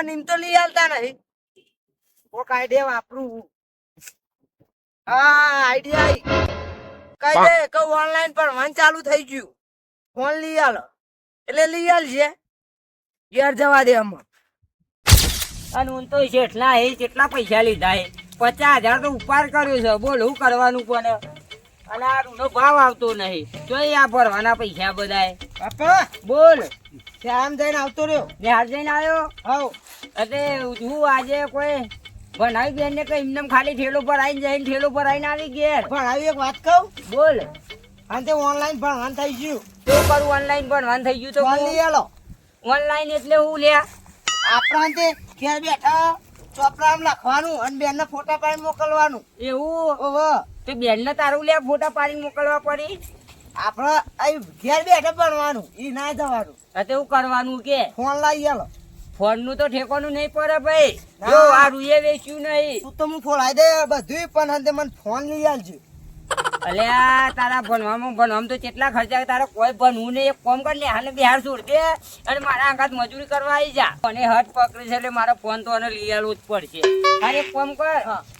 પણ એમ તો લઈ આલતા નહીં. કોક આઈડિયા વાપરું. હા આઈડિયા કઈ દે કહું ઓનલાઈન પણ વન ચાલુ થઈ ગયું. ફોન લઈ આલો એટલે લઈ આલશે. ઘેર જવા દે આમાં. અને હું તો જેટલા હે કેટલા પૈસા લીધા હે 50,000 તો ઉપાર કર્યો છે. બોલ શું કરવાનું કોને? અને આ રૂનો ભાવ આવતો નહીં તો આ ભરવાના પૈસા બધાય. બાપા બોલ આમ જઈને આવતો રહ્યો. બિહાર જઈને આવ્યો. હાઉ એટલે હું આજે કોઈ ભણાવી બેન ને કઈ એમને ખાલી ઠેલો પર આવીને જઈને ઠેલો પર આવીને આવી ઘેર. પણ આવી એક વાત કહું. બોલ અને તે ઓનલાઈન ભણવાનું થઈ ગયું. તો કરું ઓનલાઈન ભણવાનું થઈ ગયું તો ફોન લઈ આલો. ઓનલાઈન એટલે હું લ્યા આપણા તે ઘેર બેઠા ચોપડામાં લખવાનું અને બેનના ફોટા પાડીને મોકલવાનું. એવું ઓહો તે બેન ને તારું લ્યા ફોટા પાડીને મોકલવા પડી. આપણે અહીં ઘેર બેઠા ભણવાનું ઈ ના જવાનું. તો એવું કરવાનું કે ફોન લઈ આલો. ફોન નું તો ઠેકાનું નહીં પડે ભાઈ. ના. જો આ રૂએ વેચ્યું નહીં. તું તો હું ફોલાઈ દે બધું પણ અંતે મને ફોન લઈ આલજો. અલે આ તારા ભણવામાં તો કેટલા ખર્ચા તારે કોઈ ભણવું નહીં. એક કામ કર લે હાલે બિહાર છોડ દે અને મારા આંખાત મજૂરી કરવા આવી જા. અને હટ પકડી છે એટલે મારો ફોન તો લઈ આવવો જ પડશે. અરે એક કામ કર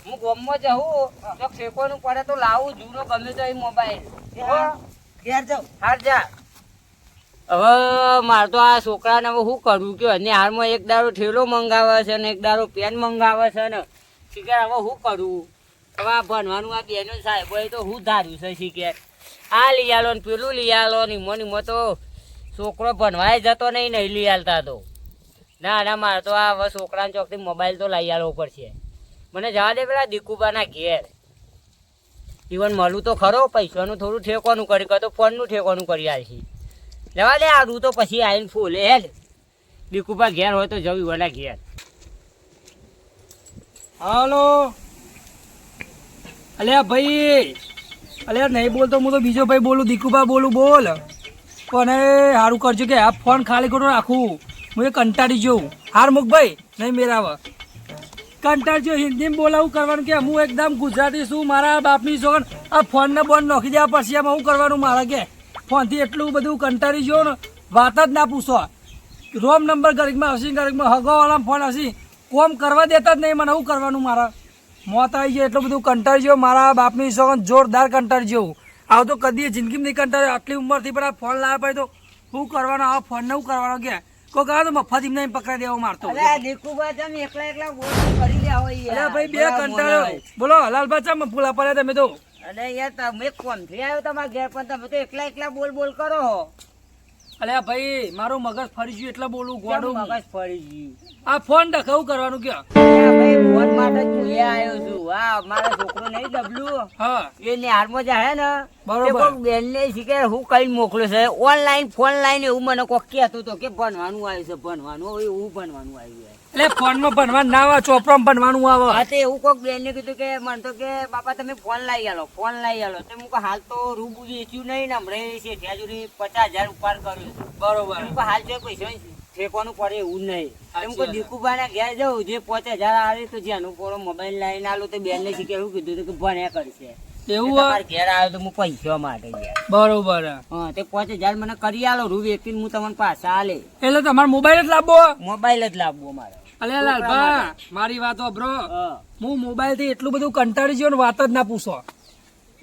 હું ગામમાં જાઉં તો ઠેકોનું પડે તો લાવું જૂનો ગમે તો એ મોબાઈલ. ઘેર જાઉં. હાર જા. હવે મારે તો આ છોકરાને હવે શું કરવું કે અને હાલમાં એક દારો ઠેલો મંગાવે છે ને એક દારો પેન મંગાવે છે ને શીખર હવે શું કરવું? હવે આ ભણવાનું આ બેનો સાહેબ તો હું ધાર્યું છે શીખર આ લઈ આલો ને પેલું લઈ આલો ને ઈમો તો છોકરો ભણવાય જતો નહીં લઈ આલતા તો ના મારે તો આ હવે છોકરાને ચોકથી મોબાઈલ તો લઈ આલવો પડશે. મને જવા દે પેલા દીકુબાના ઘેર ઈવન મળું તો ખરો પૈસાનું થોડું ઠેકવાનું કરી તો ફોનનું ઠેકવાનું કરી આલશે. જવા દે આ રૂ તો પછી આવીને ફૂલે હે દીકુબા ઘેર હોય તો જવું વડા ઘેર. હાલો અલ્યા ભાઈ અલ્યા નહીં બોલતો હું તો બીજો ભાઈ બોલું દીકુભા બોલું બોલ. પણ એ સારું કરજો કે આ ફોન ખાલી કરો રાખું હું એ કંટાળી જઉં. હાર મુક ભાઈ નહીં મેરાવ કંટાળજો. હિન્દીમાં બોલાવું કરવાનું કે હું એકદમ ગુજરાતી છું. મારા બાપની છોકર આ ફોનને બોન નોખી દેવા પછી આમાં શું કરવાનું મારે કે ફોનથી એટલું બધું કંટાળી ગયો ને વાત જ ના પૂછો. રોમ નંબર ગરીબમાં આવશે ગરીબમાં હગોવાળા ફોન આવશે કોમ કરવા દેતા જ નહીં. મને શું કરવાનું મારા મોત આવી જાય એટલું બધું કંટાળી ગયો. મારા બાપની સોગન જોરદાર કંટાળી જેવું આવ તો કદી જિંદગીમાં નહીં કંટાળ્યો. આટલી ઉંમરથી પણ આ ફોન લાવ્યા પછી તો શું કરવાનો? આ ફોન ને શું કરવાનો કે કોઈ કહે તો મફત એમને પકડાઈ દેવો મારતો. દીકુબા તમે એકલા બોલ કરી લ્યા હોય ભાઈ બે કંટાળ્યો. બોલો હલાલભા ચમ ફૂલા પડ્યા તમે તો? અરે યાર તમે કોણથી આવ્યો તમારા ઘેર પણ તમે તો એકલા બોલ કરો. અલે ભાઈ મારું મગજ ફરી ગયું એટલે બોલું ગોડું મગજ ફરી ગયું. આ ફોન ડખાવું કરવાનું કે ભાઈ ફોન માટે જ આવ્યો છું. હા મારા છોકરો નહીં ડબલું હા એ નિહારમાં જાય ને બરોબર. બેન ને શીખે હું કઈ મોકલ્યો છે ઓનલાઈન ફોન લાઈન એવું મને કોક કહેતું હતો કે ભણવાનું આવ્યું છે ભણવાનું એવું ભણવાનું આવ્યું છે. એટલે ફોનમાં ભણવાનું ના આવે ચોપડામાં ભણવાનું આવે. હા તે એવું કોક બેન ને કીધું કે મને તો કે બાપા તમે ફોન લઈ આલો તો હું હાલ તો રૂબુ વેચ્યું નહીં ને હમણાં છે ત્યાં સુધી 50,000 ઉપર કર્યું. બરોબર હાલ જો પૈસા ઠેકવાનું પડે એવું નહીં. એમ કોઈ દીકુબા ના ઘેર જવું જે 5,000 આવે તો જેનું પોરો મોબાઈલ લઈને આલો તો બેન ને શીખે એવું કીધું કે ભણ્યા કરશે એવું તમારે ઘેર આવ્યો તો હું પૈસા માટે ગયા. બરોબર. હા તે 5,000 મને કરી આલો રૂ વેચીને હું તમને પાછા આલે. એટલે તમારે મોબાઈલ જ લાવવો? મોબાઈલ જ લાવવો મારે. અલે લાલભા મારી વાત બ્રો હું મોબાઈલ થી એટલું બધું કંટાળી ગયો ને વાત જ ના પૂછો.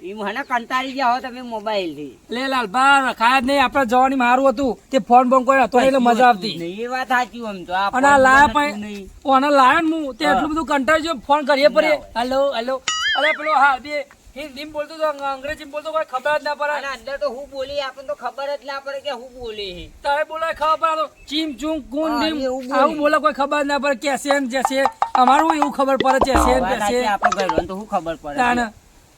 એ મને કંટાળી ગયા હો તમે મોબાઈલ થી. લે લાલભા રખાય જ નહીં. આપડે જવાની મારું હતું તે ફોન બોન કોઈ હતો એટલે મજા આવતી. એ વાત સાચી આમ તો અને આ લાયા પણ ઓને લાયો ને હું તે એટલું બધું કંટાળી ગયો ફોન કરીએ પડીએ હેલો હેલો અરે પેલો હા બે હિન્દીમાં બોલતો તો અંગ્રેજીમાં બોલતો કોઈ ખબર જ ના પડે. અને અંદર તો હું બોલી આપણને તો ખબર જ ના પડે કે હું બોલી. તારે બોલે ખબર પડે ચીમ ચૂમ કુન હા, ડીમ એવું બોલે. આવું બોલે કોઈ ખબર ના પડે કેસે ને જેસે. અમારું એવું ખબર પડે જેસે ને વાત તેસે. સાચી, આપણે ઘરવાળાને તો શું ખબર પડે. તાને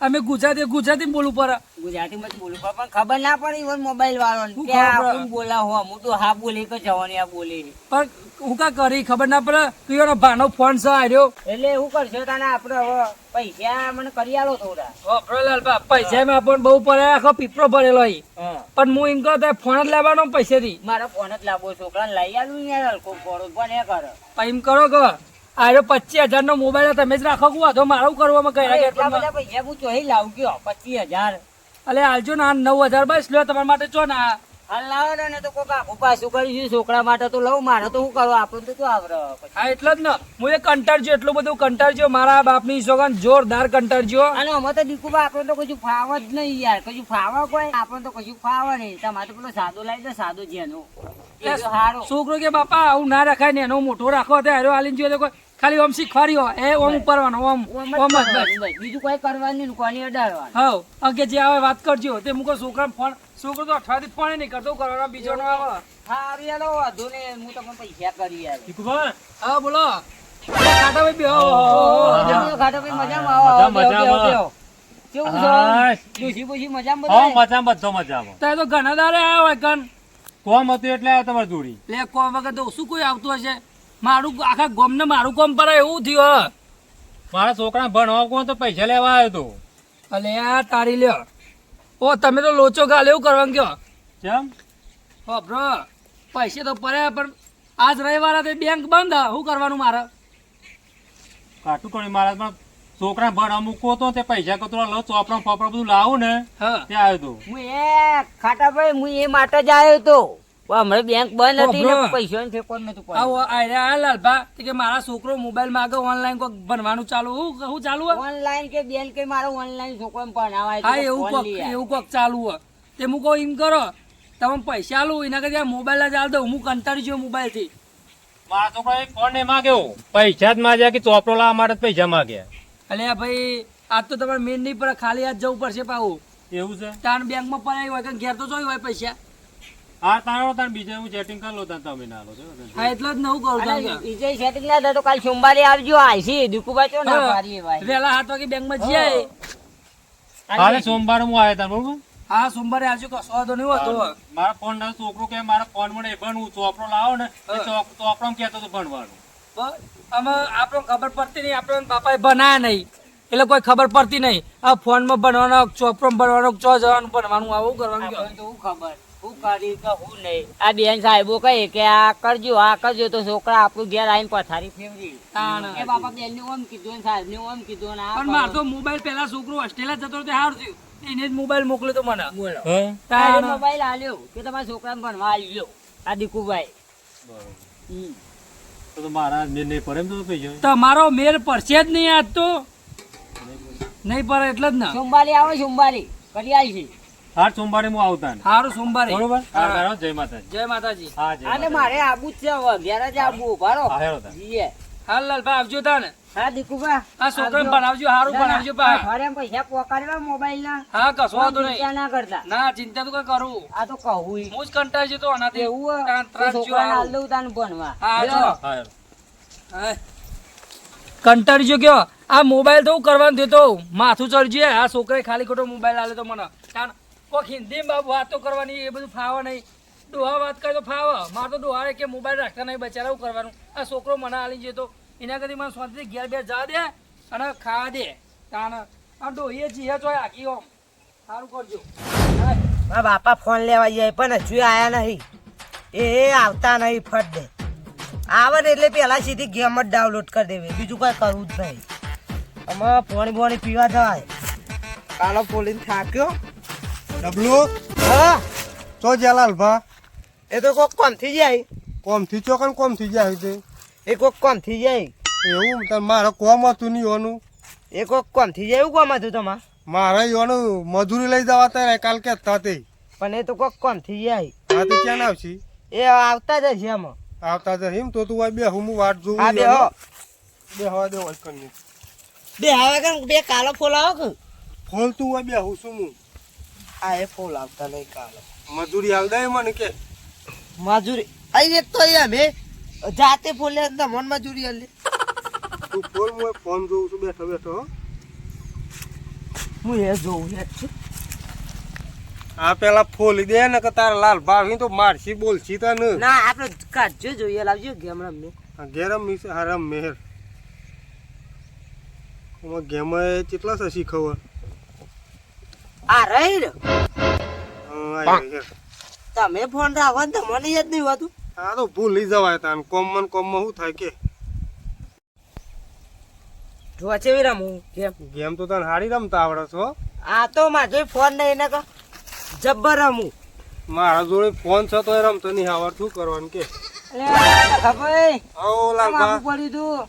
અમે ગુજરાતી બોલવું પડે. ગુજરાતીમાં જ બોલું પણ ખબર ના પડે ઈવન મોબાઈલ વાળો શું કે ખબર આ પડે? કોણ બોલા હો હું તો હા બોલી કે જવાની આ બોલી. પણ હું કા કરી ખબર ના પડે તું એનો ભાનો ફોન છે આર્યો. એટલે એવું કરશો તાને આપણે હવે પૈસા મને કરી આલો થોડા. પૈસા માં આપણને બહુ પડે આખો પીપરો ભરેલો અહીં. હા પણ હું એમ કહું ફોન જ લેવાનો પૈસા થી. મારા ફોન જ લાવો છોકરાને લઈ આલું ને યાર હલકો ફોડો પણ એ કરે. એમ કરો કે આર્યો 25,000 નો મોબાઈલ તમે જ રાખો કું વાંધો મારું કરવામાં કઈ એટલા બધા પૈસા હું ચોહી લાવું ગયો 25,000. અલે હાલજો ને 9,000 બસ લ્યો તમારા માટે ચો ના હાલ લાવો ને તો કોક આખું પાછું કરીશું છોકરા માટે તો લઉં મારે તો શું કરવું આપણને તો શું આવડે પછી. હા એટલે જ ને હું એ કંટાળજો એટલું બધું કંટાળજો મારા બાપની સોગન જોરદાર કંટાળજો. અને અમે તો દીકુબા આપણને તો કશું ફાવ જ નહીં યાર કશું ફાવા કોઈ આપણને તો કશું ફાવે નહીં તમારે તો પેલો સાદો લાવી દે સાદો જેનો એ તો હારો છોકરો કે બાપા આવું ના રખાય ને એનો મોટો રાખો તો હેરો હાલીને જોયો તો કોઈ ખાલી ઓમ શીખવાડ્યો એ ઓમ ઉપરવાનો ઓમ ઓમ ઓમ જ જ બસ. કરવાનું બસ. બીજું કોઈ કરવાનું નહીં કોની અડાડવાનું હાવ અંકે જે આવે વાત કરજો તે મૂકો છોકરા ફોન છોકરો તો અઠવાડિયે ફોન નહીં કરતો કરવાનો બીજો નો આવે. હા યાર વાંધો ને હું તમને પૈસા કરી યાર હા બોલો કાટાભાઈ બે ઘાટો ભાઈ મજામાં આવો મજામાં. બેહો. કેવું છે હા. ડોશી બોશી મજામાં હા બધા મજામાં બધો મજામાં. ત્યાં તો ઘણા દાડે આવ્યો હોય કન કોમ હતું એટલે આવ્યો તમારી જોડી. લે કોઈ વખત તો શું કોઈ આવતું હશે મારું આખા ગોમ ને મારું કોમ પર એવું થયું હ. મારા છોકરા ભણવા કોણ તો પૈસા લેવા આવ્યો તો. અલે આ તારી લ્યો ઓ તમે તો લોચો ગાલ એવું કરવાનું કયો કેમ? હો બ્રો પૈસે તો પડ્યા પણ આજ રવિવાર હતી બેંક બંધ હ. શું કરવાનું મારે કાટું કરી મારા પણ છોકરા ભણવા મૂકો તો તે પૈસા કતરો લો ચોપડા ફોપડા બધું લાવું ને હા તે આવ્યો તો. હું એ ખાટા ભાઈ હું એ માટે જ આવ્યો તો હમણાં બેંક બંધ હતી ને બરો. પૈસા ને ઠેકો નતું પડ્યું. આવો આયરા આ લાલભા કે મારા છોકરો મોબાઈલ માં આગળ ઓનલાઈન કોક ભણવાનું ચાલુ હું ચાલુ હ ઓનલાઈન કે બેન કે મારો ઓનલાઈન છોકરો ભણાવાય હા એવું કોક ચાલુ હ તે હું કહું એમ કરો તમે પૈસા આલું એના કરતા મોબાઈલ જ આલ દઉં હું કંટાળી ગયો મોબાઈલ થી. મારા છોકરા ફોન નહીં માગ્યો પૈસા જ માગ્યા કે ચોપડો લાવવા માટે જ પૈસા માગ્યા. અલ્યા ભાઈ આજ તો તમારે મેન નહીં પડે ખાલી હાથ જવું પડશે પાછું એવું છે? તાણ બેંકમાં પડાય હોય કે ઘેર તો જોઈ હોય પૈસા. હા તારો તાર બીજા હું સેટિંગ કરી લો તાર તમે ના લો. હા એટલે જ નવું કહું છું કે. વિજય સેટિંગ ના થાય તો કાલ સોમવારે આવજો આઈસી દીકુબા ચો ના હા, પાડીએ ભાઈ વહેલા 7 વાગે બેંકમાં જઈએ. હાલે સોમવારે હું આવ્યો તાર બરોબર. હા સોમવારે આવજો કશો વાંધો નહીં હોતો. મારા ફોન ના છોકરો કે મારા ફોન મને ભણવું ચોપડો લાવો ને ચોપડો કેતો તો ભણવાનું. અમે આપણને ખબર પડતી નહીં આપણને બાપાએ બનાયા નહીં એટલે કોઈ ખબર પડતી નહીં આ ફોનમાં ભણવાનો ચોપડો ભણવાનો ચો જવાનું ભણવાનું આવું કરવાનું કયો. આપણને તો શું ખબર શું કરી કે શું નહીં આ બેન સાહેબો કહે કે આ કરજો તો છોકરા આપણું ઘેર આવીને પથારી ફેરવી તાણ. એ બાપા બેન ને ઓમ કીધું ને સાહેબ ને ઓમ કીધું ને આ પણ મારે તો મોબાઈલ પેલા છોકરો હોસ્ટેલ જતો રહ્યો તે સારું થયું એને જ મોબાઈલ મોકલ્યો તો મને. બોલો હા તારે તાણ. મોબાઈલ આલ્યો કે તમારા છોકરાને ભણવા આલ્યો આ દીકુભાઈ હમ. તો મારા મેં નહીં પડે એમ તો પૈસા. તમારો મેર પડશે જ નહીં આજ તો નહીં પડે એટલે જ ને. સોમવારે આવો સોમવારે કરી આવીશું હા સોમવારે હું આવતા ને. સારું સોમવારે. બરોબર. હા. હા, તારો જય માતાજી. જય માતાજી. હા જય અને માતાજી. મારે આબુ જ છે હવે ઘેર જ આબુ ભારો હા, હેરો તાર. જીએ હાલ લાલભાઈ આવજો તાને હા દીકુભા આ છોકરાને ભણાવજો સારું ભણાવજો પા. અઠવાડિયામાં પૈસા પોકાડવા મોબાઈલ ના હા કશો વાંધો નહીં ચિંતા ના કરતા ના ચિંતા તો કઈ કરું આ તો કહું હું જ કંટાળી જતો આનાથી એવું તાન ત્રાસ જો છોકરાને આવું. હાલ દઉં તાને ભણવા હા, લ્યો. જો. હા, હેરો. હા. કંટાળી જો કયો આ મોબાઈલ તો હું કરવાનું દેતો માથું ચડજે આ છોકરાએ ખાલી ખોટો મોબાઈલ આલે તો મને કારણ કોક હિન્દી બાબુ વાતો કરવાની એ બધું ફાવે નહીં ડોહા વાત કરે તો ફાવે મારે તો ડોહાએ કે મોબાઈલ રાખતા નહીં બચારા એવું કરવાનું આ છોકરો મને આલી જતો એના કરતી મને શાંતિથી ઘેર બે જવા દે અને ખાવા દે કારણ આ ડોહીએ જીએ ચોય આખી ઓમ સારું કરજો હા. મારા બાપા ફોન લેવા જાય પણ હજુ આયા નહીં એ આવતા નહીં ફટ દે આવે ને એટલે પેલા સીધી ગેમ જ ડાઉનલોડ કરી દેવી બીજું કઈ કરવું જ નહીં અમે પોણી પીવા જવાય કાલો પોલીને થાક્યો ડબલું હા ચો જલાલ ભા એ તો કોક કોમ થઈ જાય કોમ થી ચોકન કોમ થઈ જાય છે એ કોક કોમ થઈ જાય એવું તાર મારે કોમ હતું નહીં યોનું એ કોક કોમ થઈ જાય એવું કોમ હતું તમારે મારે યોનું મજૂરી લઈ જવા ત્યારે કાલ કે તે પણ એ તો કોક કોમ થઈ જાય હા તો ક્યાં આવશી એ આવતા જ છે આમાં આવતા જ એમ તો તું હોય બે હું વાટ જોઉં હા બે હો બે હવા દે હોય કન્યા બે હવે કે બે કાલો ફૂલ આવો કે ફોલ તું હોય બે હું શું હું આ એ ફૂલ આવતા નહીં કાલો મજૂરી આવ દે મને કે મજૂરી અહીં એક તો અહીંયા મેં જાતે ફૂલ લે તો મન મજૂરી આલે તું ફોલ હું ફોન જોઉં છું બેઠો બેઠો હો. હું એ જોઉં એ જ છું આ પેલા ફોલી દે ને કે તારા લાલ ભાવી તો મારસી બોલશી તને ના આપણે કાઢજો જોઈએ લાવજો ગેમ રમીએ ગેરમ મિસ હરમ મેહર ગેમ કેટલા છે શીખવવા આ રહી ને હા તમે ફોન રાખો ને તો મને યાદ નહીં હોતું આ તો ભૂલી જવાય તાન કોમમાં શું થાય કે જો ચેવી રમું ગેમ ગેમ તો તને હારી રમતા આવડે છો આ તો મારે ફોન નહીં ને કે જબ્બર રમું મારા જોડે ફોન છે તો રમતો નહીં આવડ શું કરવાનું કે ભાઈ આવો લાલભા પડ્યું તું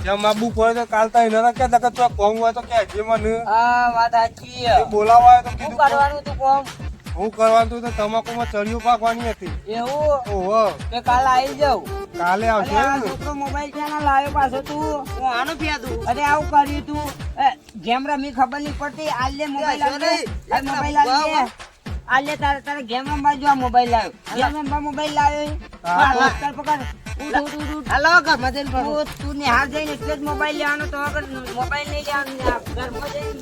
જેમ આબુ પડે તો કાલ તો એના કે તક તો કોમ હોય તો કે જે મને હા વાત સાચી એ બોલાવા આવ્યો તો શું કીધું કરવાનું તું કોમ હું કરવાનું હતું તો તમાકુમાં ચડિયો પાકવાની હતી એવું ઓહો કે કાલ આવી જાઉં કાલે આવશે અરે આ ને? છોકરો મોબાઈલ ક્યાં લાવ્યો પાછો તું હું આનો ફેદું અરે આવું કર્યું તું ગેમ રમી ખબર નહીં પડતી આલ લે મોબાઈલ આલ લે આ મોબાઈલ આલ લે આલ લે તારે ગેમ રમવા જો આ મોબાઈલ લાવ્યો ગેમ રમવા મોબાઈલ લાવ્યો પકડ પકડ ઉઠ ઉઠ ઉઠ હાલો ઘરમાં જઈને ફરું. તું નિહાર જઈને એટલે જ મોબાઈલ લેવાનો તો આગળ મોબાઈલ નહીં લેવાનો ઘરમાં જઈને